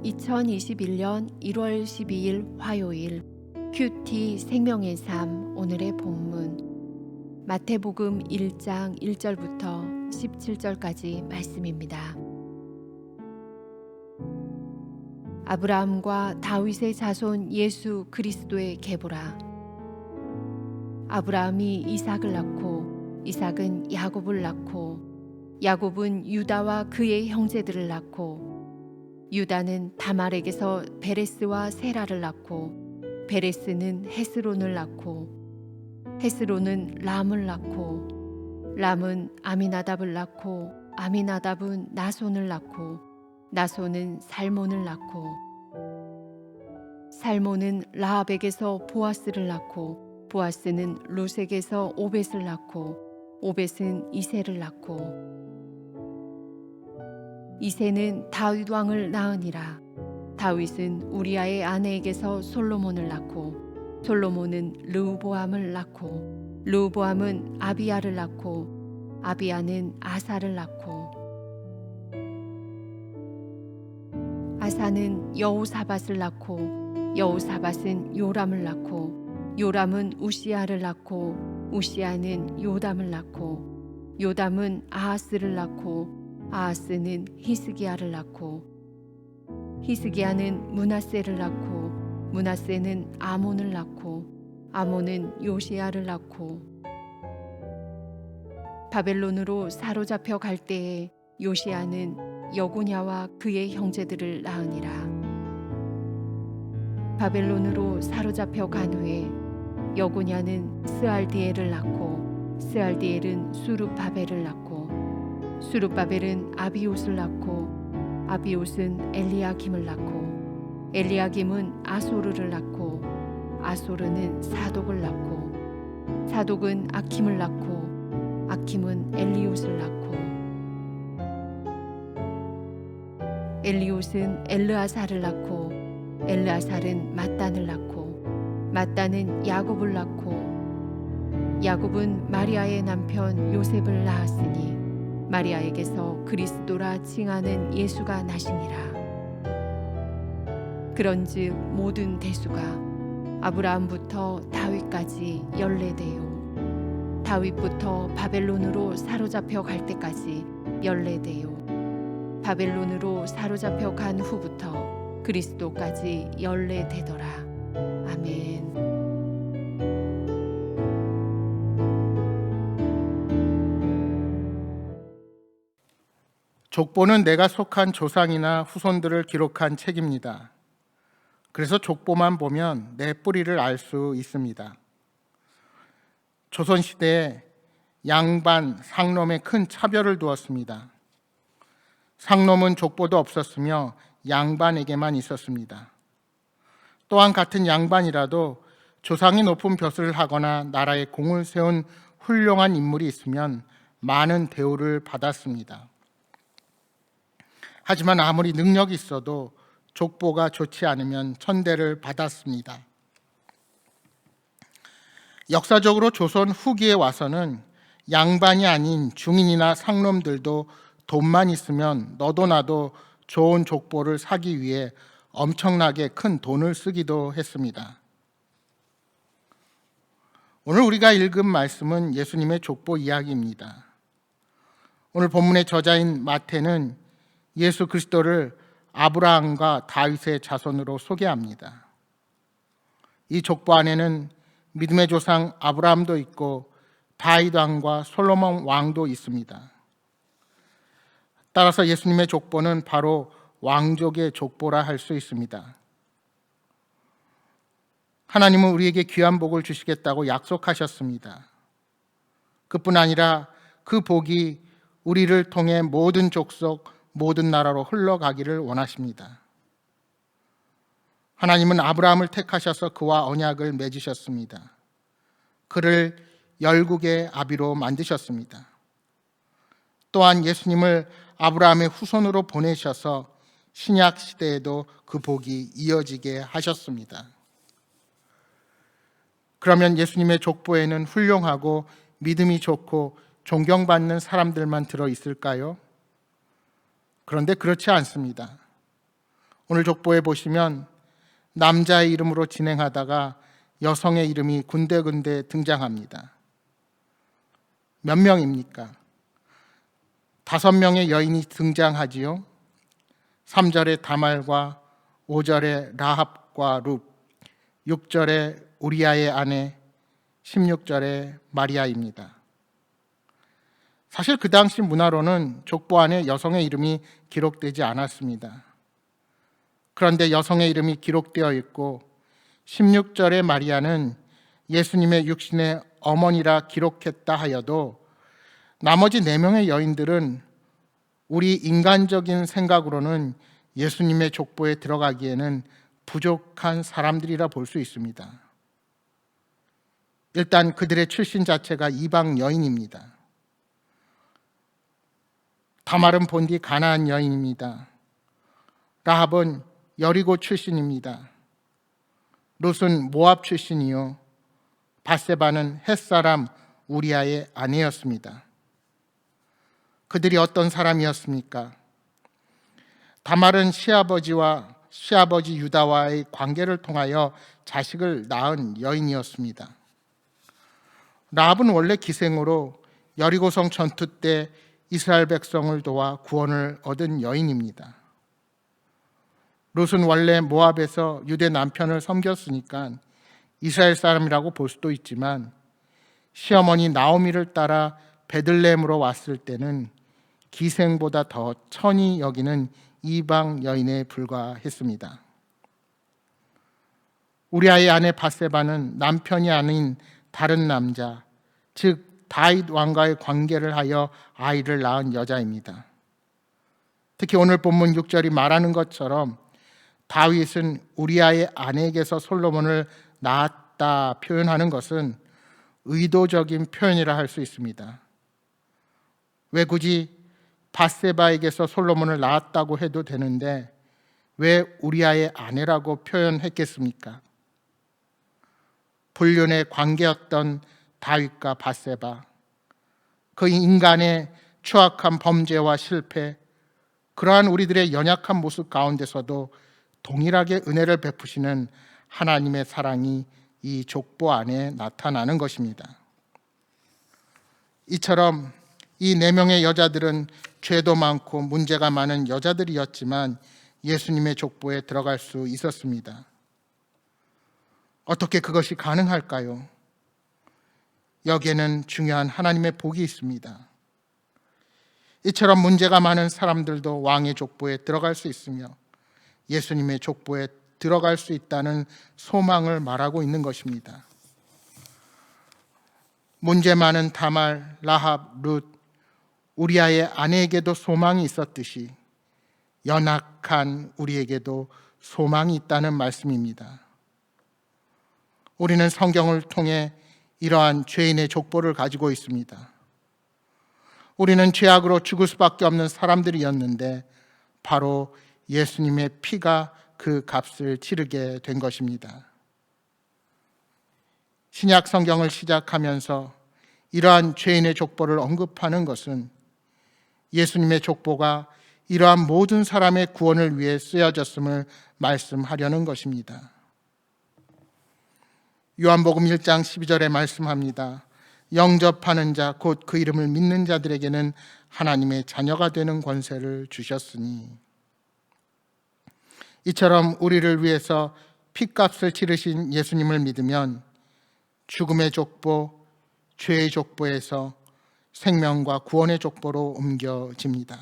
2021년 1월 12일 화요일 큐티 생명의 삶 오늘의 본문 마태복음 1장 1절부터 17절까지 말씀입니다. 아브라함과 다윗의 자손 예수 그리스도의 계보라. 아브라함이 이삭을 낳고 이삭은 야곱을 낳고 야곱은 유다와 그의 형제들을 낳고 유다는 다말에게서 베레스와 세라를 낳고 베레스는 헤스론을 낳고 헤스론은 람을 낳고 람은 아미나답을 낳고 아미나답은 나손을 낳고 나손은 살몬을 낳고 살몬은 라합에게서 보아스를 낳고 보아스는 루색에서 오벳을 낳고 오벳은 이새를 낳고 이새는 다윗 왕을 낳으니라. 다윗은 우리아의 아내에게서 솔로몬을 낳고 솔로몬은 르우보암을 낳고 르우보암은 아비야를 낳고 아비야는 아사를 낳고 아사는 여호사밧을 낳고 여호사밧은 요람을 낳고 요람은 우시야를 낳고 우시야는 요담을 낳고 요담은 아하스를 낳고 아하스는 히스기야를 낳고 히스기야는 므낫세를 낳고 므낫세는 아몬을 낳고 아몬은 요시야를 낳고 바벨론으로 사로잡혀 갈 때에 요시야는 여고냐와 그의 형제들을 낳으니라. 바벨론으로 사로잡혀 간 후에 여고냐는 스알디엘을 낳고 스알디엘은 수룹바벨을 낳고 수룹바벨은 아비옷을 낳고 아비옷은 엘리야김을 낳고 엘리야김은 아소르를 낳고 아소르는 사독을 낳고 사독은 아킴을 낳고 아킴은 엘리옷을 낳고 엘리옷은 엘르아살을 낳고 엘르아살은 mat단을 낳고 mat단은 야곱을 낳고 야곱은 마리아의 남편 요셉을 낳았으니 마리아에게서 그리스도라 칭하는 예수가 나시니라. 그런즉 모든 대수가 아브라함부터 다윗까지 14대요 다윗부터 바벨론으로 사로잡혀 갈 때까지 14대요 바벨론으로 사로잡혀 간 후부터 그리스도까지 14대더라. 아멘. 족보는 내가 속한 조상이나 후손들을 기록한 책입니다. 그래서 족보만 보면 내 뿌리를 알 수 있습니다. 조선시대에 양반, 상놈에 큰 차별을 두었습니다. 상놈은 족보도 없었으며 양반에게만 있었습니다. 또한 같은 양반이라도 조상이 높은 벼슬을 하거나 나라에 공을 세운 훌륭한 인물이 있으면 많은 대우를 받았습니다. 하지만 아무리 능력이 있어도 족보가 좋지 않으면 천대를 받았습니다. 역사적으로 조선 후기에 와서는 양반이 아닌 중인이나 상놈들도 돈만 있으면 너도 나도 좋은 족보를 사기 위해 엄청나게 큰 돈을 쓰기도 했습니다. 오늘 우리가 읽은 말씀은 예수님의 족보 이야기입니다. 오늘 본문의 저자인 마태는 예수 그리스도를 아브라함과 다윗의 자손으로 소개합니다. 이 족보 안에는 믿음의 조상 아브라함도 있고 다윗 왕과 솔로몬 왕도 있습니다. 따라서 예수님의 족보는 바로 왕족의 족보라 할 수 있습니다. 하나님은 우리에게 귀한 복을 주시겠다고 약속하셨습니다. 그뿐 아니라 그 복이 우리를 통해 모든 족속, 모든 나라로 흘러가기를 원하십니다. 하나님은 아브라함을 택하셔서 그와 언약을 맺으셨습니다. 그를 열국의 아비로 만드셨습니다. 또한 예수님을 아브라함의 후손으로 보내셔서 신약 시대에도 그 복이 이어지게 하셨습니다. 그러면 예수님의 족보에는 훌륭하고 믿음이 좋고 존경받는 사람들만 들어 있을까요? 그런데 그렇지 않습니다. 오늘 족보에 보시면 남자의 이름으로 진행하다가 여성의 이름이 군데군데 등장합니다. 몇 명입니까? 5명의 여인이 등장하지요. 3절에 다말과 5절에 라합과 룹, 6절에 우리아의 아내, 16절에 마리아입니다. 사실 그 당시 문화로는 족보 안에 여성의 이름이 기록되지 않았습니다. 그런데 여성의 이름이 기록되어 있고 16절의 마리아는 예수님의 육신의 어머니라 기록했다 하여도 나머지 4명의 여인들은 우리 인간적인 생각으로는 예수님의 족보에 들어가기에는 부족한 사람들이라 볼 수 있습니다. 일단 그들의 출신 자체가 이방 여인입니다. 다말은 본디 가나안 여인입니다. 라합은 여리고 출신입니다. 롯은 모압 출신이요, 밧세바는 햇사람 우리아의 아내였습니다. 그들이 어떤 사람이었습니까? 다말은 시아버지 유다와의 관계를 통하여 자식을 낳은 여인이었습니다. 라합은 원래 기생으로 여리고성 전투 때 이스라엘 백성을 도와 구원을 얻은 여인입니다. 롯은 원래 모압에서 유대 남편을 섬겼으니까 이스라엘 사람이라고 볼 수도 있지만 시어머니 나오미를 따라 베들레헴으로 왔을 때는 기생보다 더 천히 여기는 이방 여인에 불과했습니다. 우리아의 아내 밧세바는 남편이 아닌 다른 남자, 즉 다윗 왕과의 관계를 하여 아이를 낳은 여자입니다. 특히 오늘 본문 6절이 말하는 것처럼 다윗은 우리아의 아내에게서 솔로몬을 낳았다 표현하는 것은 의도적인 표현이라 할 수 있습니다. 왜 굳이 밧세바에게서 솔로몬을 낳았다고 해도 되는데 왜 우리아의 아내라고 표현했겠습니까? 불륜의 관계였던 다윗과 밧세바, 그 인간의 추악한 범죄와 실패, 그러한 우리들의 연약한 모습 가운데서도 동일하게 은혜를 베푸시는 하나님의 사랑이 이 족보 안에 나타나는 것입니다. 이처럼 이 4명의 여자들은 죄도 많고 문제가 많은 여자들이었지만 예수님의 족보에 들어갈 수 있었습니다. 어떻게 그것이 가능할까요? 여기에는 중요한 하나님의 복이 있습니다. 이처럼 문제가 많은 사람들도 왕의 족보에 들어갈 수 있으며 예수님의 족보에 들어갈 수 있다는 소망을 말하고 있는 것입니다. 문제 많은 다말, 라합, 룻, 우리아의 아내에게도 소망이 있었듯이 연약한 우리에게도 소망이 있다는 말씀입니다. 우리는 성경을 통해 이러한 죄인의 족보를 가지고 있습니다. 우리는 죄악으로 죽을 수밖에 없는 사람들이었는데 바로 예수님의 피가 그 값을 치르게 된 것입니다. 신약 성경을 시작하면서 이러한 죄인의 족보를 언급하는 것은 예수님의 족보가 이러한 모든 사람의 구원을 위해 쓰여졌음을 말씀하려는 것입니다. 요한복음 1장 12절에 말씀합니다. 영접하는 자, 곧 그 이름을 믿는 자들에게는 하나님의 자녀가 되는 권세를 주셨으니. 이처럼 우리를 위해서 핏값을 치르신 예수님을 믿으면 죽음의 족보, 죄의 족보에서 생명과 구원의 족보로 옮겨집니다.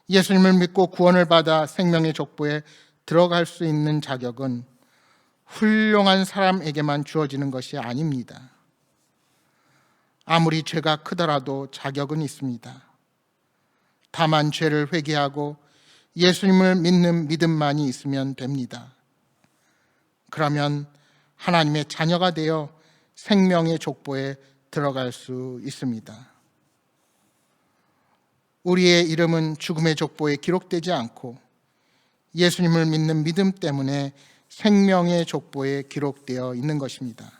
예수님을 믿고 구원을 받아 생명의 족보에 들어갈 수 있는 자격은 훌륭한 사람에게만 주어지는 것이 아닙니다. 아무리 죄가 크더라도 자격은 있습니다. 다만 죄를 회개하고 예수님을 믿는 믿음만이 있으면 됩니다. 그러면 하나님의 자녀가 되어 생명의 족보에 들어갈 수 있습니다. 우리의 이름은 죽음의 족보에 기록되지 않고 예수님을 믿는 믿음 때문에 생명의 족보에 기록되어 있는 것입니다.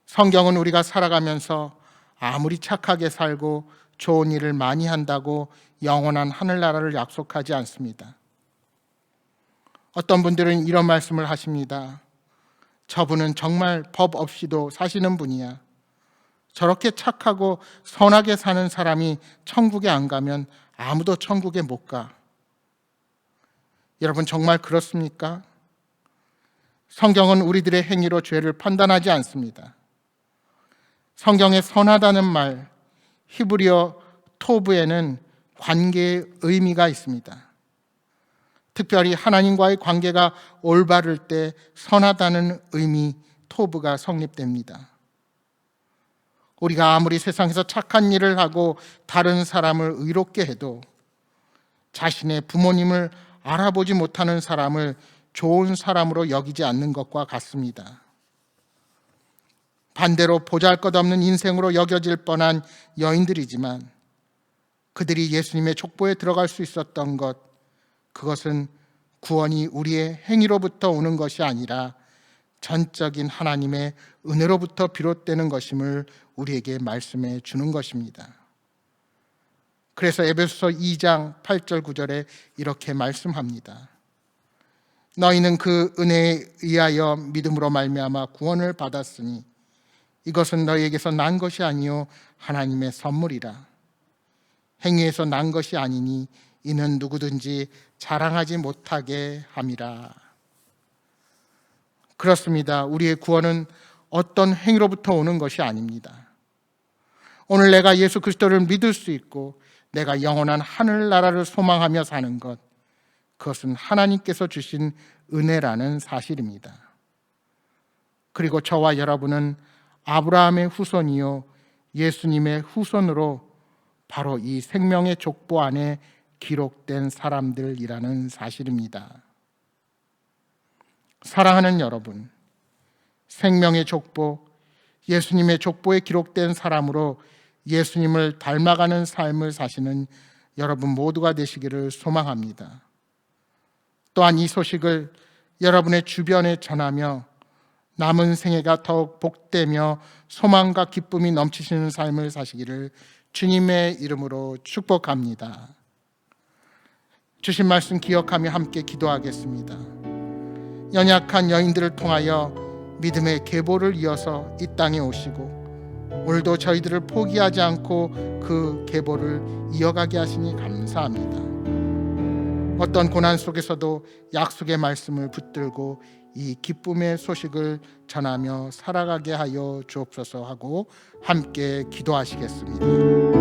성경은 우리가 살아가면서 아무리 착하게 살고 좋은 일을 많이 한다고 영원한 하늘나라를 약속하지 않습니다. 어떤 분들은 이런 말씀을 하십니다. 저분은 정말 법 없이도 사시는 분이야. 저렇게 착하고 선하게 사는 사람이 천국에 안 가면 아무도 천국에 못 가. 여러분, 정말 그렇습니까? 성경은 우리들의 행위로 죄를 판단하지 않습니다. 성경에 선하다는 말, 히브리어 토브에는 관계의 의미가 있습니다. 특별히 하나님과의 관계가 올바를 때 선하다는 의미, 토브가 성립됩니다. 우리가 아무리 세상에서 착한 일을 하고 다른 사람을 의롭게 해도 자신의 부모님을 알아보지 못하는 사람을 좋은 사람으로 여기지 않는 것과 같습니다. 반대로 보잘것없는 인생으로 여겨질 뻔한 여인들이지만 그들이 예수님의 족보에 들어갈 수 있었던 것, 그것은 구원이 우리의 행위로부터 오는 것이 아니라 전적인 하나님의 은혜로부터 비롯되는 것임을 우리에게 말씀해 주는 것입니다. 그래서 에베소서 2장 8절 9절에 이렇게 말씀합니다. 너희는 그 은혜에 의하여 믿음으로 말미암아 구원을 받았으니 이것은 너희에게서 난 것이 아니요 하나님의 선물이라. 행위에서 난 것이 아니니 이는 누구든지 자랑하지 못하게 함이라. 그렇습니다. 우리의 구원은 어떤 행위로부터 오는 것이 아닙니다. 오늘 내가 예수 그리스도를 믿을 수 있고 내가 영원한 하늘나라를 소망하며 사는 것, 그것은 하나님께서 주신 은혜라는 사실입니다. 그리고 저와 여러분은 아브라함의 후손이요 예수님의 후손으로 바로 이 생명의 족보 안에 기록된 사람들이라는 사실입니다. 사랑하는 여러분, 생명의 족보, 예수님의 족보에 기록된 사람으로 예수님을 닮아가는 삶을 사시는 여러분 모두가 되시기를 소망합니다. 또한 이 소식을 여러분의 주변에 전하며 남은 생애가 더욱 복되며 소망과 기쁨이 넘치시는 삶을 사시기를 주님의 이름으로 축복합니다. 주신 말씀 기억하며 함께 기도하겠습니다. 연약한 여인들을 통하여 믿음의 계보를 이어서 이 땅에 오시고 오늘도 저희들을 포기하지 않고 그 계보를 이어가게 하시니 감사합니다. 어떤 고난 속에서도 약속의 말씀을 붙들고 이 기쁨의 소식을 전하며 살아가게 하여 주옵소서 하고 함께 기도하시겠습니다.